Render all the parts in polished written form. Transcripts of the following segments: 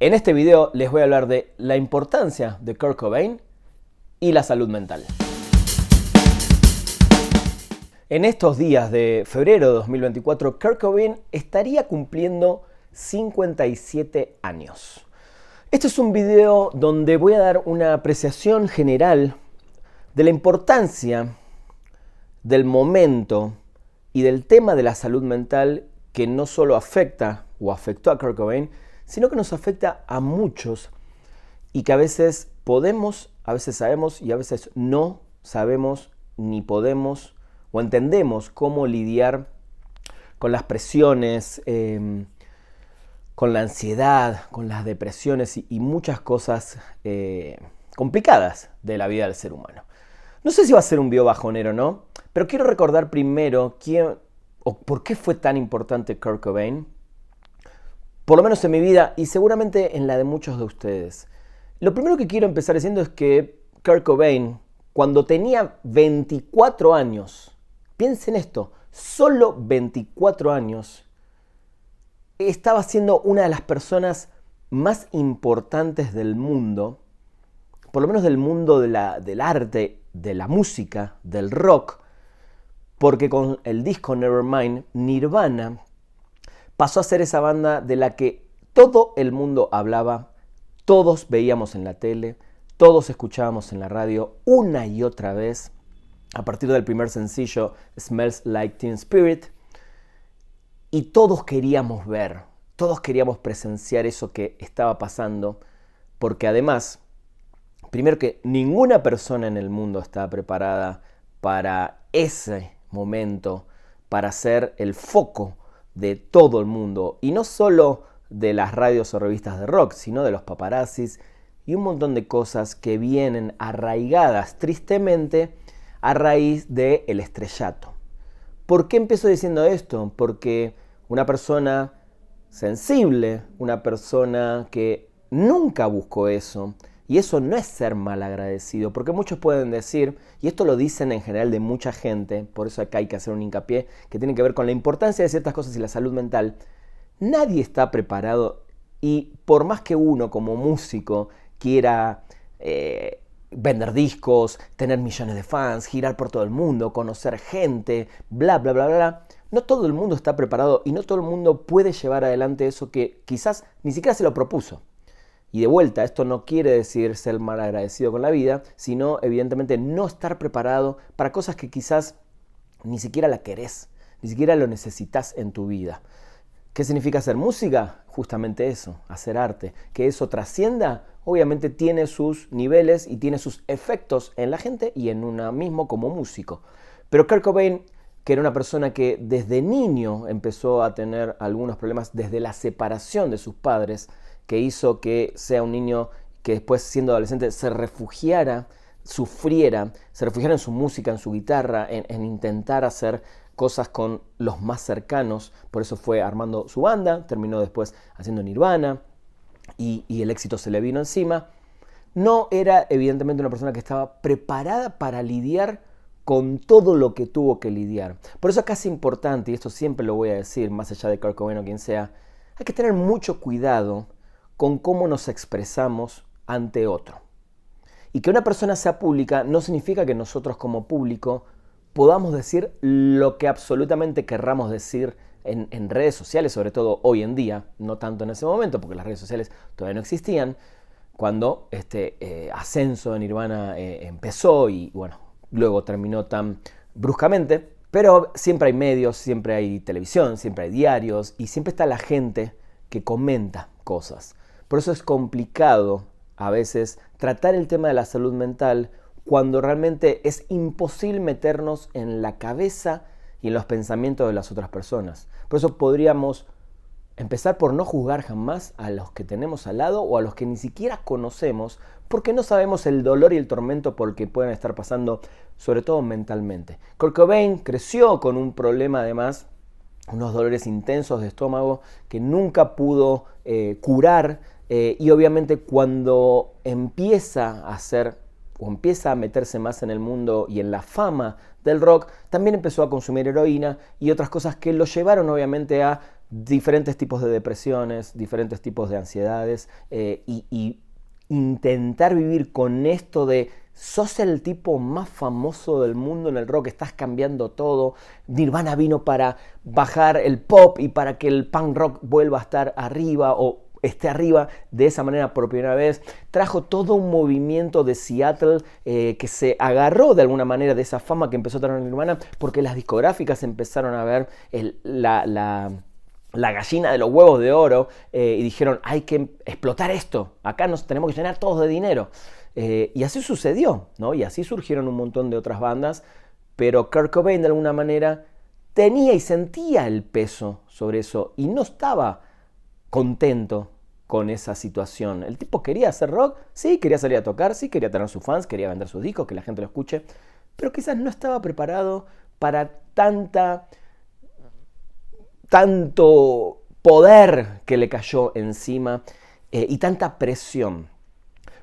En este video les voy a hablar de la importancia de Kurt Cobain y la salud mental. En estos días de febrero de 2024, Kurt Cobain estaría cumpliendo 57 años. Este es un video donde voy a dar una apreciación general de la importancia del momento y del tema de la salud mental que no solo afecta o afectó a Kurt Cobain, sino que nos afecta a muchos y que a veces podemos, a veces sabemos y a veces no sabemos ni podemos o entendemos cómo lidiar con las presiones, con la ansiedad, con las depresiones y muchas cosas complicadas de la vida del ser humano. No sé si va a ser un video bajonero o no, pero quiero recordar primero quién o por qué fue tan importante Kurt Cobain, por lo menos en mi vida y seguramente en la de muchos de ustedes. Lo primero que quiero empezar diciendo es que Kurt Cobain, cuando tenía 24 años, piensen esto, solo 24 años, estaba siendo una de las personas más importantes del mundo, por lo menos del mundo del arte, de la música, del rock, porque con el disco Nevermind, Nirvana pasó a ser esa banda de la que todo el mundo hablaba, todos veíamos en la tele, todos escuchábamos en la radio una y otra vez, a partir del primer sencillo Smells Like Teen Spirit, y todos queríamos ver, todos queríamos presenciar eso que estaba pasando, porque además, primero que ninguna persona en el mundo estaba preparada para ese momento, para ser el foco de todo el mundo, y no solo de las radios o revistas de rock, sino de los paparazzis y un montón de cosas que vienen arraigadas tristemente a raíz del estrellato. ¿Por qué empiezo diciendo esto? Porque una persona sensible, una persona que nunca buscó eso, y eso no es ser mal agradecido, porque muchos pueden decir, y esto lo dicen en general de mucha gente, por eso acá hay que hacer un hincapié, que tiene que ver con la importancia de ciertas cosas y la salud mental. Nadie está preparado y por más que uno como músico quiera vender discos, tener millones de fans, girar por todo el mundo, conocer gente, bla, bla, bla, bla, no todo el mundo está preparado y no todo el mundo puede llevar adelante eso que quizás ni siquiera se lo propuso. Y de vuelta, esto no quiere decir ser mal agradecido con la vida, sino evidentemente no estar preparado para cosas que quizás ni siquiera la querés, ni siquiera lo necesitas en tu vida. ¿Qué significa hacer música? Justamente eso, hacer arte. Que eso trascienda, obviamente tiene sus niveles y tiene sus efectos en la gente y en uno mismo como músico. Pero Kurt Cobain, que era una persona que desde niño empezó a tener algunos problemas desde la separación de sus padres, que hizo que sea un niño que después siendo adolescente se refugiara, sufriera, se refugiara en su música, en su guitarra, en intentar hacer cosas con los más cercanos. Por eso fue armando su banda, terminó después haciendo Nirvana y el éxito se le vino encima. No era evidentemente una persona que estaba preparada para lidiar con todo lo que tuvo que lidiar. Por eso acá es importante, y esto siempre lo voy a decir, más allá de Kurt Cobain o quien sea, hay que tener mucho cuidado con cómo nos expresamos ante otro. Y que una persona sea pública no significa que nosotros como público podamos decir lo que absolutamente querramos decir en redes sociales, sobre todo hoy en día, no tanto en ese momento, porque las redes sociales todavía no existían, cuando este ascenso de Nirvana empezó y bueno, luego terminó tan bruscamente. Pero siempre hay medios, siempre hay televisión, siempre hay diarios y siempre está la gente que comenta cosas. Por eso es complicado a veces tratar el tema de la salud mental cuando realmente es imposible meternos en la cabeza y en los pensamientos de las otras personas. Por eso podríamos empezar por no juzgar jamás a los que tenemos al lado o a los que ni siquiera conocemos, porque no sabemos el dolor y el tormento por el que pueden estar pasando, sobre todo mentalmente. Kurt Cobain creció con un problema además, unos dolores intensos de estómago que nunca pudo curar, y obviamente cuando empieza a hacer o empieza a meterse más en el mundo y en la fama del rock, también empezó a consumir heroína y otras cosas que lo llevaron obviamente a diferentes tipos de depresiones, diferentes tipos de ansiedades y intentar vivir con esto de sos el tipo más famoso del mundo en el rock, estás cambiando todo. Nirvana vino para bajar el pop y para que el punk rock vuelva a estar arriba o esté arriba de esa manera por primera vez. Trajo todo un movimiento de Seattle que se agarró de alguna manera de esa fama que empezó a tener Nirvana porque las discográficas empezaron a ver la gallina de los huevos de oro y dijeron hay que explotar esto, acá nos tenemos que llenar todos de dinero. Y así sucedió, ¿no? Y así surgieron un montón de otras bandas, pero Kurt Cobain de alguna manera tenía y sentía el peso sobre eso y no estaba contento con esa situación. El tipo quería hacer rock, sí, quería salir a tocar, sí, quería tener sus fans, quería vender sus discos, que la gente lo escuche, pero quizás no estaba preparado para tanto poder que le cayó encima y tanta presión.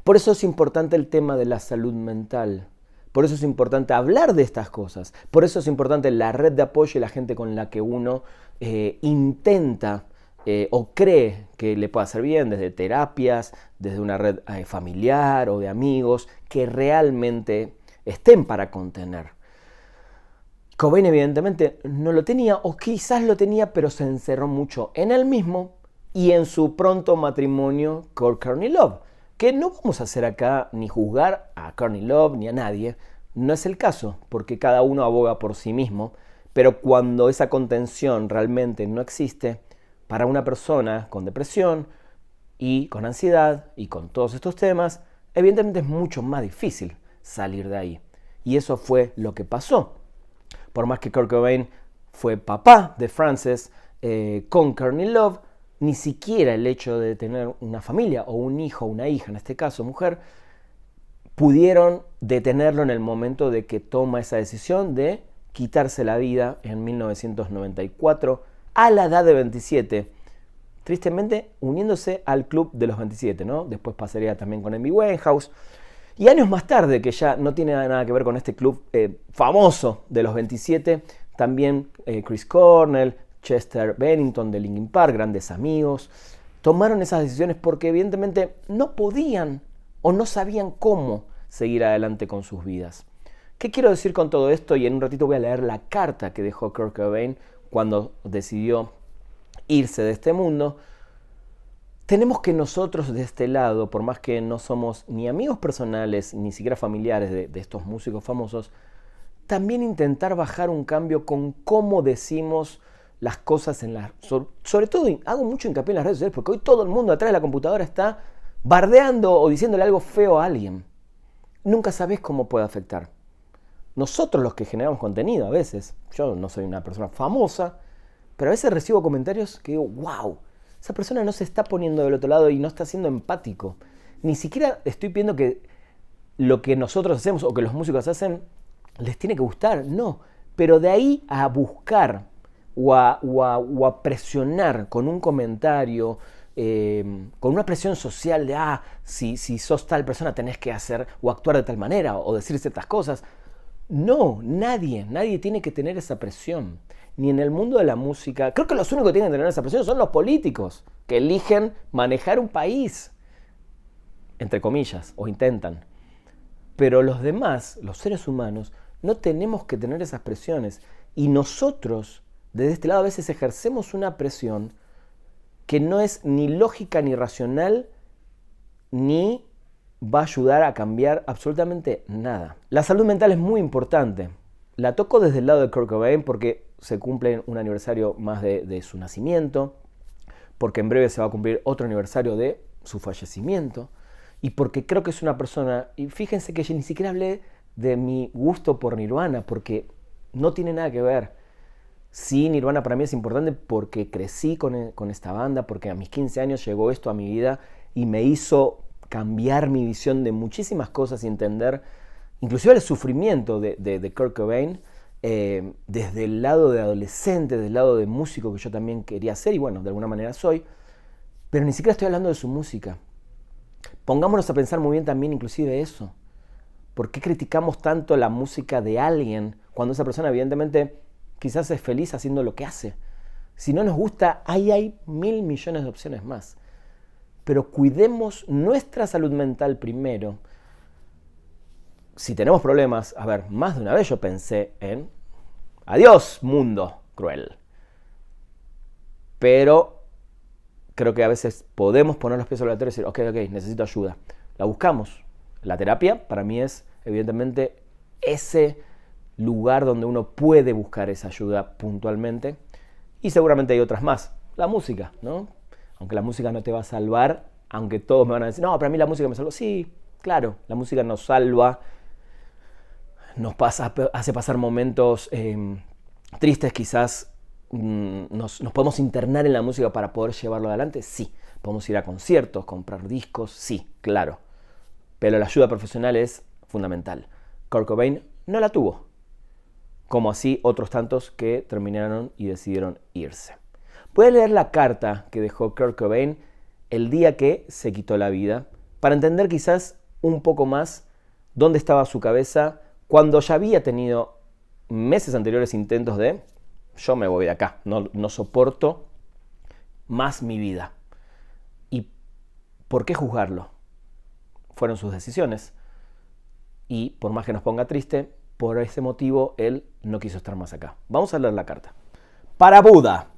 Por eso es importante el tema de la salud mental. Por eso es importante hablar de estas cosas. Por eso es importante la red de apoyo y la gente con la que uno intenta o cree que le puede hacer bien, desde terapias, desde una red familiar o de amigos, que realmente estén para contener. Cobain evidentemente no lo tenía, o quizás lo tenía, pero se encerró mucho en él mismo y en su pronto matrimonio con Courtney Love. Que no vamos a hacer acá ni juzgar a Courtney Love ni a nadie, no es el caso, porque cada uno aboga por sí mismo, pero cuando esa contención realmente no existe, para una persona con depresión y con ansiedad y con todos estos temas, evidentemente es mucho más difícil salir de ahí. Y eso fue lo que pasó. Por más que Kurt Cobain fue papá de Frances con Courtney Love, ni siquiera el hecho de tener una familia o un hijo o una hija, en este caso mujer, pudieron detenerlo en el momento de que toma esa decisión de quitarse la vida en 1994 a la edad de 27. Tristemente uniéndose al club de los 27, ¿no? Después pasaría también con Amy Winehouse. Y años más tarde, que ya no tiene nada que ver con este club famoso de los 27, también Chris Cornell, Chester Bennington de Linkin Park, grandes amigos, tomaron esas decisiones porque evidentemente no podían o no sabían cómo seguir adelante con sus vidas. ¿Qué quiero decir con todo esto? Y en un ratito voy a leer la carta que dejó Kurt Cobain cuando decidió irse de este mundo. Tenemos que nosotros de este lado, por más que no somos ni amigos personales, ni siquiera familiares de estos músicos famosos, también intentar bajar un cambio con cómo decimos las cosas sobre todo hago mucho hincapié en las redes sociales porque hoy todo el mundo atrás de la computadora está bardeando o diciéndole algo feo a alguien. Nunca sabes cómo puede afectar. Nosotros los que generamos contenido a veces, yo no soy una persona famosa, pero a veces recibo comentarios que digo, wow, esa persona no se está poniendo del otro lado y no está siendo empático. Ni siquiera estoy pidiendo que lo que nosotros hacemos o que los músicos hacen les tiene que gustar, no. Pero de ahí a buscar o a presionar con un comentario, con una presión social de, si sos tal persona tenés que hacer o actuar de tal manera o decir ciertas cosas. No, nadie tiene que tener esa presión. Ni en el mundo de la música. Creo que los únicos que tienen que tener esa presión son los políticos, que eligen manejar un país, entre comillas, o intentan. Pero los demás, los seres humanos, no tenemos que tener esas presiones. Y nosotros, desde este lado, a veces ejercemos una presión que no es ni lógica ni racional, ni va a ayudar a cambiar absolutamente nada. La salud mental es muy importante. La toco desde el lado de Kurt Cobain porque se cumple un aniversario más de su nacimiento, porque en breve se va a cumplir otro aniversario de su fallecimiento, y porque creo que es una persona, y fíjense que yo ni siquiera hablé de mi gusto por Nirvana, porque no tiene nada que ver. Sí, Nirvana para mí es importante porque crecí con esta banda, porque a mis 15 años llegó esto a mi vida y me hizo cambiar mi visión de muchísimas cosas y entender inclusive el sufrimiento de Kurt Cobain, desde el lado de adolescente, desde el lado de músico que yo también quería ser, y bueno, de alguna manera soy, pero ni siquiera estoy hablando de su música. Pongámonos a pensar muy bien también inclusive eso. ¿Por qué criticamos tanto la música de alguien cuando esa persona evidentemente quizás es feliz haciendo lo que hace? Si no nos gusta, ahí hay 1.000 millones de opciones más. Pero cuidemos nuestra salud mental primero. Si tenemos problemas, a ver, más de una vez yo pensé en adiós, mundo cruel. Pero creo que a veces podemos poner los pies sobre la tierra y decir, ok, necesito ayuda. La buscamos. La terapia para mí es, evidentemente, ese lugar donde uno puede buscar esa ayuda puntualmente. Y seguramente hay otras más. La música, ¿no? Aunque la música no te va a salvar, aunque todos me van a decir, no, para mí la música me salvó. Sí, claro, la música nos salva, nos hace pasar momentos tristes quizás. Nos podemos internar en la música para poder llevarlo adelante, sí. Podemos ir a conciertos, comprar discos, sí, claro. Pero la ayuda profesional es fundamental. Kurt Cobain no la tuvo, como así otros tantos que terminaron y decidieron irse. Voy a leer la carta que dejó Kurt Cobain el día que se quitó la vida, para entender quizás un poco más dónde estaba su cabeza cuando ya había tenido meses anteriores intentos de yo me voy de acá, no soporto más mi vida. ¿Y por qué juzgarlo? Fueron sus decisiones. Y por más que nos ponga triste, por ese motivo él no quiso estar más acá. Vamos a leer la carta. Para Buda,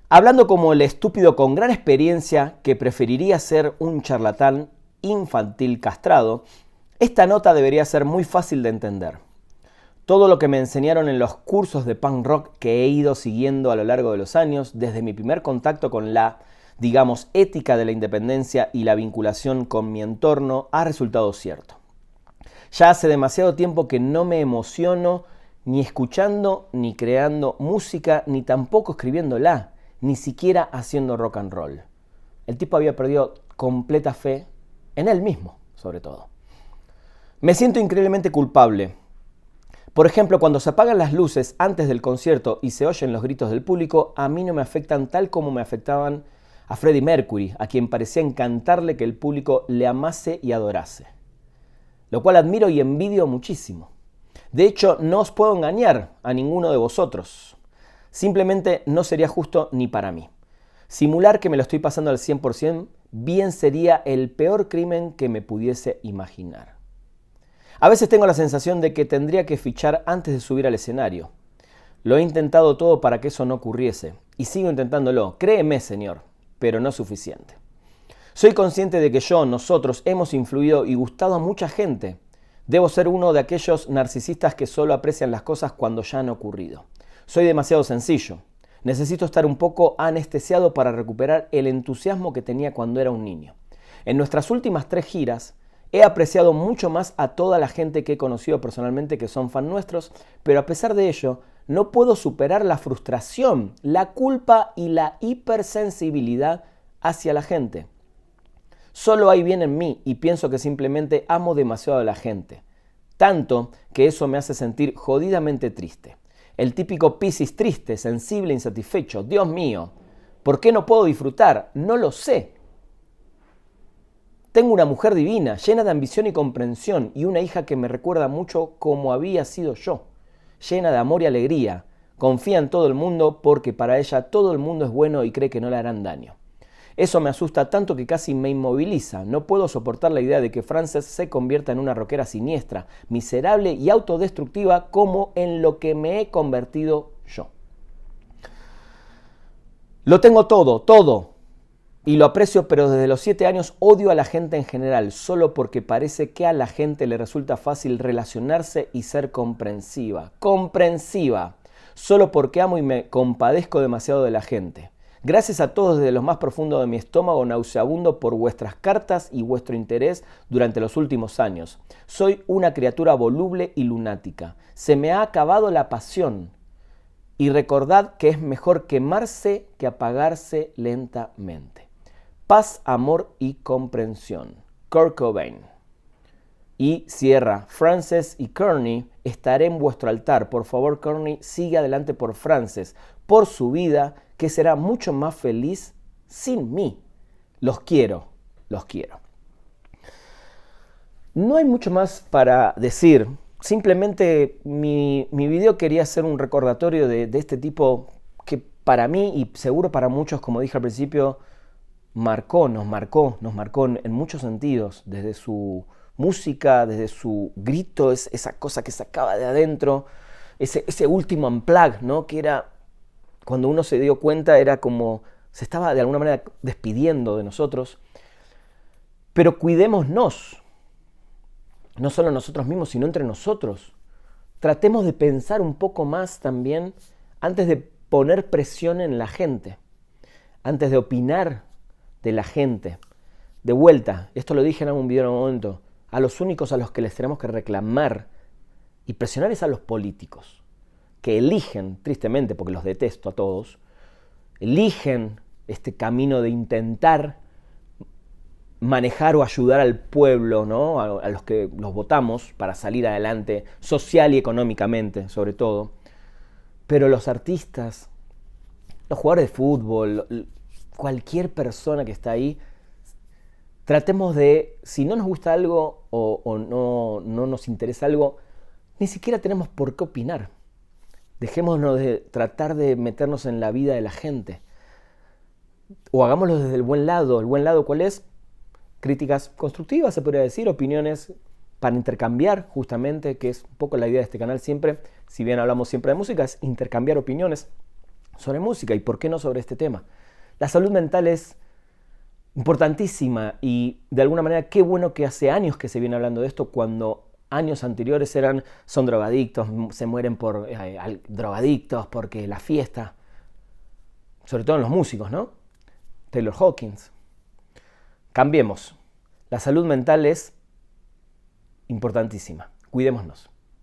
hablando como el estúpido con gran experiencia que preferiría ser un charlatán infantil castrado, esta nota debería ser muy fácil de entender. Todo lo que me enseñaron en los cursos de punk rock que he ido siguiendo a lo largo de los años, desde mi primer contacto con la, digamos, ética de la independencia y la vinculación con mi entorno, ha resultado cierto. Ya hace demasiado tiempo que no me emociono ni escuchando, ni creando música, ni tampoco escribiéndola, ni siquiera haciendo rock and roll. El tipo había perdido completa fe en él mismo, sobre todo. Me siento increíblemente culpable. Por ejemplo, cuando se apagan las luces antes del concierto y se oyen los gritos del público, a mí no me afectan tal como me afectaban a Freddie Mercury, a quien parecía encantarle que el público le amase y adorase. Lo cual admiro y envidio muchísimo. De hecho, no os puedo engañar a ninguno de vosotros. Simplemente no sería justo ni para mí. Simular que me lo estoy pasando al 100% bien sería el peor crimen que me pudiese imaginar. A veces tengo la sensación de que tendría que fichar antes de subir al escenario. Lo he intentado todo para que eso no ocurriese, y sigo intentándolo, créeme, señor, pero no es suficiente. Soy consciente de que nosotros hemos influido y gustado a mucha gente. Debo ser uno de aquellos narcisistas que solo aprecian las cosas cuando ya han ocurrido. Soy demasiado sencillo. Necesito estar un poco anestesiado para recuperar el entusiasmo que tenía cuando era un niño. En nuestras últimas 3 giras, he apreciado mucho más a toda la gente que he conocido personalmente que son fan nuestros, pero a pesar de ello, no puedo superar la frustración, la culpa y la hipersensibilidad hacia la gente. Solo hay bien en mí y pienso que simplemente amo demasiado a la gente. Tanto que eso me hace sentir jodidamente triste. El típico Piscis triste, sensible, insatisfecho. Dios mío, ¿por qué no puedo disfrutar? No lo sé. Tengo una mujer divina, llena de ambición y comprensión, y una hija que me recuerda mucho como había sido yo, llena de amor y alegría. Confía en todo el mundo porque para ella todo el mundo es bueno y cree que no le harán daño. Eso me asusta tanto que casi me inmoviliza. No puedo soportar la idea de que Frances se convierta en una rockera siniestra, miserable y autodestructiva como en lo que me he convertido yo. Lo tengo todo. Y lo aprecio, pero desde los 7 años odio a la gente en general, solo porque parece que a la gente le resulta fácil relacionarse y ser comprensiva. Comprensiva. Solo porque amo y me compadezco demasiado de la gente. Gracias a todos desde lo más profundo de mi estómago nauseabundo por vuestras cartas y vuestro interés durante los últimos años. Soy una criatura voluble y lunática. Se me ha acabado la pasión. Y recordad que es mejor quemarse que apagarse lentamente. Paz, amor y comprensión. Kurt Cobain. Y cierra, Frances y Courtney, estaré en vuestro altar. Por favor, Courtney, sigue adelante por Frances, por su vida, que será mucho más feliz sin mí. Los quiero. No hay mucho más para decir. Simplemente mi video quería ser un recordatorio de este tipo que para mí y seguro para muchos, como dije al principio, nos marcó en muchos sentidos, desde su música, desde su grito, esa cosa que sacaba de adentro, ese último unplug, ¿no? Que era, cuando uno se dio cuenta, era como se estaba de alguna manera despidiendo de nosotros. Pero cuidémonos, no solo nosotros mismos, sino entre nosotros. Tratemos de pensar un poco más también antes de poner presión en la gente, antes de opinar de la gente. De vuelta, esto lo dije en algún video en un momento, a los únicos a los que les tenemos que reclamar y presionar es a los políticos, que eligen, tristemente, porque los detesto a todos, eligen este camino de intentar manejar o ayudar al pueblo, ¿no? A los que los votamos para salir adelante social y económicamente, sobre todo. Pero los artistas, los jugadores de fútbol, cualquier persona que está ahí, tratemos de, si no nos gusta algo o no nos interesa algo, ni siquiera tenemos por qué opinar. Dejémonos de tratar de meternos en la vida de la gente. O hagámoslo desde el buen lado. ¿El buen lado cuál es? Críticas constructivas, se podría decir, opiniones para intercambiar, justamente, que es un poco la idea de este canal siempre, si bien hablamos siempre de música, es intercambiar opiniones sobre música y por qué no sobre este tema. La salud mental es importantísima y de alguna manera qué bueno que hace años que se viene hablando de esto, cuando años anteriores son drogadictos, se mueren por drogadictos, porque la fiesta, sobre todo en los músicos, ¿no? Taylor Hawkins. Cambiemos. La salud mental es importantísima. Cuidémonos.